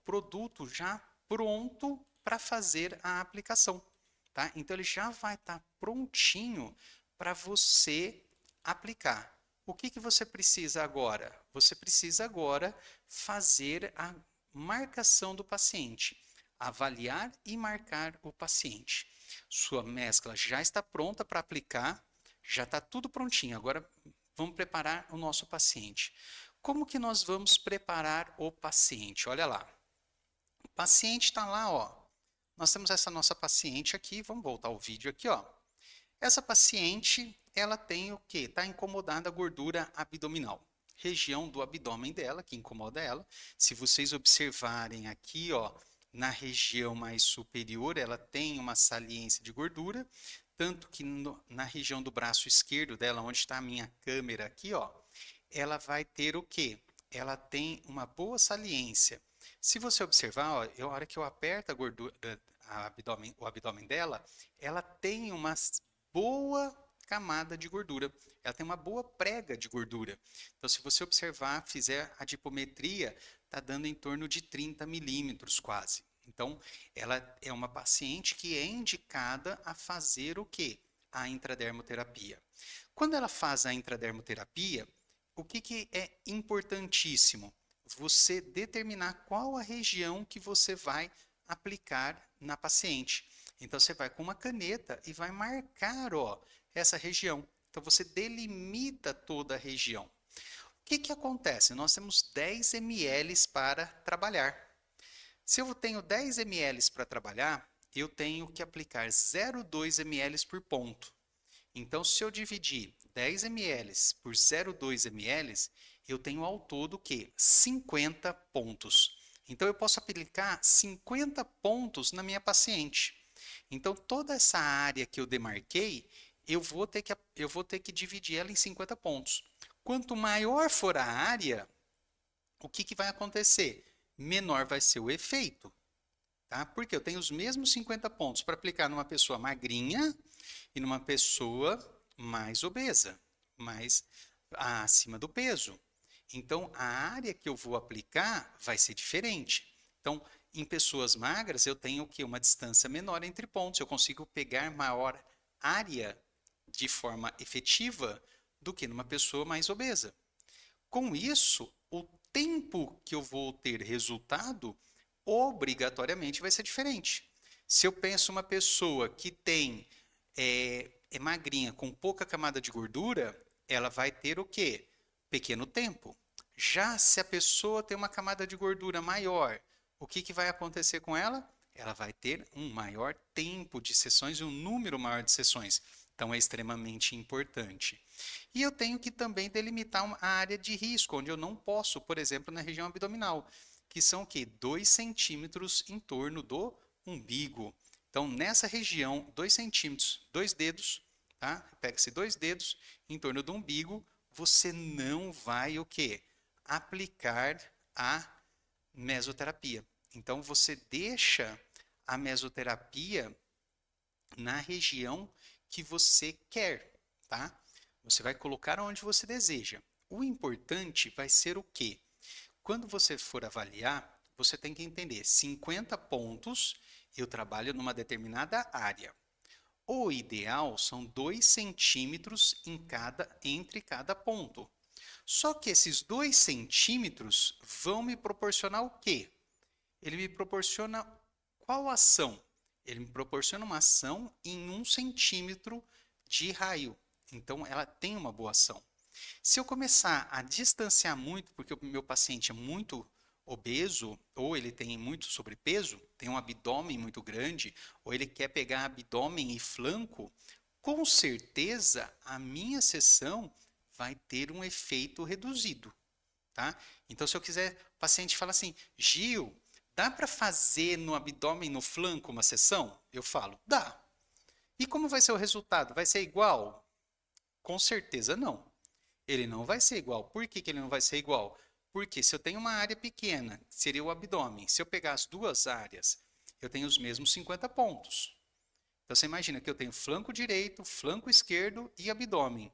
produto já pronto para fazer a aplicação, tá? Então ele já vai estar prontinho para você aplicar. O que que você precisa agora? Você precisa agora fazer a marcação do paciente, avaliar e marcar o paciente. Sua mescla já está pronta para aplicar, já está tudo prontinho. Agora vamos preparar o nosso paciente. Como que nós vamos preparar o paciente? Olha lá. O paciente está lá, ó. Nós temos essa nossa paciente aqui, vamos voltar ao vídeo aqui, ó. Essa paciente, ela tem o quê? Está incomodada a gordura abdominal. Região do abdômen dela, que incomoda ela. Se vocês observarem aqui, ó, na região mais superior, ela tem uma saliência de gordura, tanto que na região do braço esquerdo dela, onde está a minha câmera aqui, ó, ela vai ter o quê? Ela tem uma boa saliência. Se você observar, ó, a hora que eu aperto a gordura, o abdômen dela, ela tem uma boa camada de gordura. Ela tem uma boa prega de gordura. Então, se você observar, fizer a adipometria, está dando em torno de 30 milímetros quase. Então, ela é uma paciente que é indicada a fazer o quê? A intradermoterapia. Quando ela faz a intradermoterapia, o que é importantíssimo? Você determinar qual a região que você vai aplicar na paciente. Então, você vai com uma caneta e vai marcar, ó, essa região. Então, você delimita toda a região. O que acontece? Nós temos 10 ml para trabalhar. Se eu tenho 10 ml para trabalhar, eu tenho que aplicar 0,2 ml por ponto. Então, se eu dividir 10 ml por 0,2 ml, eu tenho ao todo o quê? 50 pontos. Então, eu posso aplicar 50 pontos na minha paciente. Então, toda essa área que eu demarquei, eu vou ter que dividir ela em 50 pontos. Quanto maior for a área, o que vai acontecer? Menor vai ser o efeito. Tá? Porque eu tenho os mesmos 50 pontos para aplicar numa pessoa magrinha e numa pessoa mais obesa, mais acima do peso. Então, a área que eu vou aplicar vai ser diferente. Então, em pessoas magras, eu tenho o quê? Uma distância menor entre pontos. Eu consigo pegar maior área de forma efetiva do que numa pessoa mais obesa. Com isso, o tempo que eu vou ter resultado obrigatoriamente vai ser diferente. Se eu penso uma pessoa que tem é magrinha, com pouca camada de gordura, ela vai ter o quê? Pequeno tempo. Já se a pessoa tem uma camada de gordura maior, o que vai acontecer com ela? Ela vai ter um maior tempo de sessões e um número maior de sessões. Então, é extremamente importante. E eu tenho que também delimitar uma área de risco, onde eu não posso, por exemplo, na região abdominal, que são o quê? 2 centímetros em torno do umbigo. Então, nessa região, 2 centímetros, 2 dedos, tá? Pega-se 2 dedos em torno do umbigo, você não vai o quê? Aplicar a mesoterapia. Então, você deixa a mesoterapia na região que você quer, tá? Você vai colocar onde você deseja. O importante vai ser o quê? Quando você for avaliar, você tem que entender 50 pontos, eu trabalho numa determinada área. O ideal são 2 centímetros entre cada ponto. Só que esses 2 centímetros vão me proporcionar o quê? Ele me proporciona qual ação? Ele me proporciona uma ação em 1 centímetro de raio. Então, ela tem uma boa ação. Se eu começar a distanciar muito, porque o meu paciente é muito obeso, ou ele tem muito sobrepeso, tem um abdômen muito grande, ou ele quer pegar abdômen e flanco, com certeza a minha sessão vai ter um efeito reduzido. Tá? Então, se eu quiser, o paciente fala assim, Gil, dá para fazer no abdômen e no flanco uma sessão? Eu falo, dá. E como vai ser o resultado? Vai ser igual? Com certeza não. Ele não vai ser igual. Por que ele não vai ser igual? Porque se eu tenho uma área pequena, que seria o abdômen, se eu pegar as duas áreas, eu tenho os mesmos 50 pontos. Então você imagina que eu tenho flanco direito, flanco esquerdo e abdômen.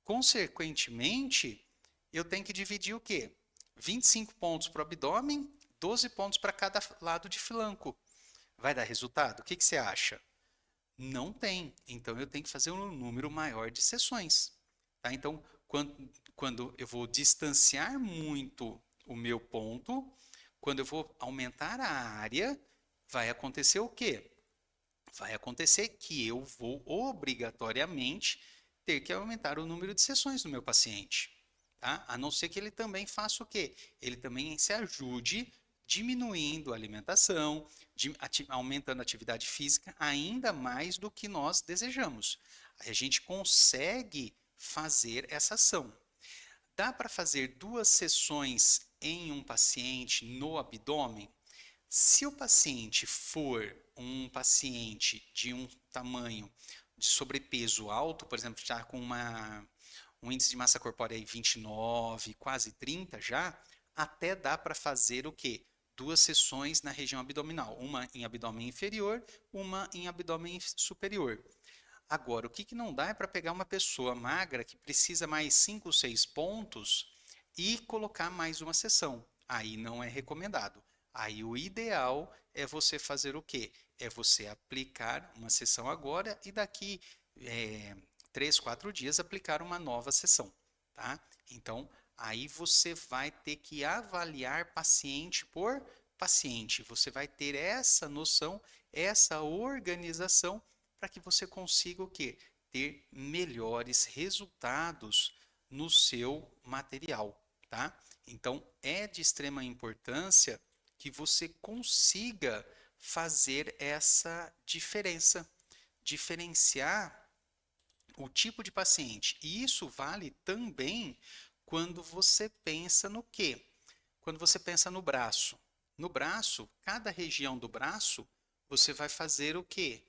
Consequentemente, eu tenho que dividir o quê? 25 pontos para o abdômen, 12 pontos para cada lado de flanco. Vai dar resultado? O que você acha? Não tem. Então, eu tenho que fazer um número maior de sessões. Tá? Então, quando eu vou distanciar muito o meu ponto, quando eu vou aumentar a área, vai acontecer o quê? Vai acontecer que eu vou obrigatoriamente ter que aumentar o número de sessões do meu paciente. Tá? A não ser que ele também faça o quê? Ele também se ajude diminuindo a alimentação, aumentando a atividade física ainda mais do que nós desejamos. A gente consegue fazer essa ação. Dá para fazer 2 sessões em um paciente no abdômen? Se o paciente for um paciente de um tamanho de sobrepeso alto, por exemplo, já com um índice de massa corpórea aí 29, quase 30 já, até dá para fazer o quê? 2 sessões na região abdominal, uma em abdômen inferior, uma em abdômen superior. Agora, o que não dá é para pegar uma pessoa magra que precisa mais 5, 6 pontos e colocar mais uma sessão. Aí não é recomendado. Aí o ideal é você fazer o quê? É você aplicar uma sessão agora e daqui 3, 4 dias aplicar uma nova sessão, tá? Então, aí você vai ter que avaliar paciente por paciente. Você vai ter essa noção, essa organização para que você consiga o quê? Ter melhores resultados no seu material, tá? Então, é de extrema importância que você consiga fazer essa diferença, diferenciar o tipo de paciente. E isso vale também quando você pensa no quê? Quando você pensa no braço. No braço, cada região do braço, você vai fazer o quê?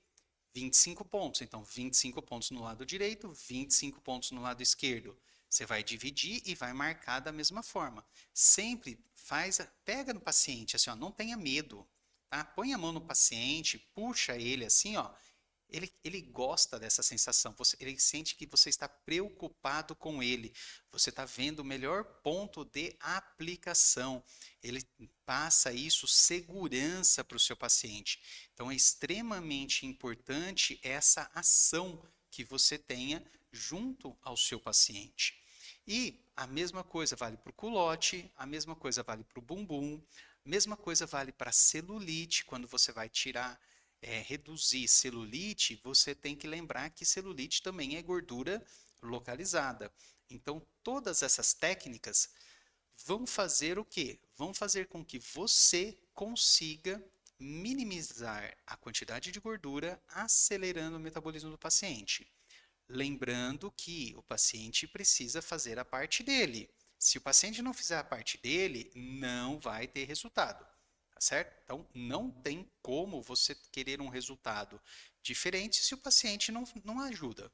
25 pontos. Então, 25 pontos no lado direito, 25 pontos no lado esquerdo. Você vai dividir e vai marcar da mesma forma. Sempre pega no paciente, assim, ó, não tenha medo, tá? Põe a mão no paciente, puxa ele assim, ó. Ele gosta dessa sensação, ele sente que você está preocupado com ele, você está vendo o melhor ponto de aplicação, ele passa isso segurança para o seu paciente. Então é extremamente importante essa ação que você tenha junto ao seu paciente. E a mesma coisa vale para o culote, a mesma coisa vale para o bumbum, a mesma coisa vale para a celulite, quando você vai tirar reduzir celulite, você tem que lembrar que celulite também é gordura localizada. Então, todas essas técnicas vão fazer o quê? Vão fazer com que você consiga minimizar a quantidade de gordura, acelerando o metabolismo do paciente. Lembrando que o paciente precisa fazer a parte dele. Se o paciente não fizer a parte dele, não vai ter resultado. Tá certo? Então, não tem como você querer um resultado diferente se o paciente não ajuda.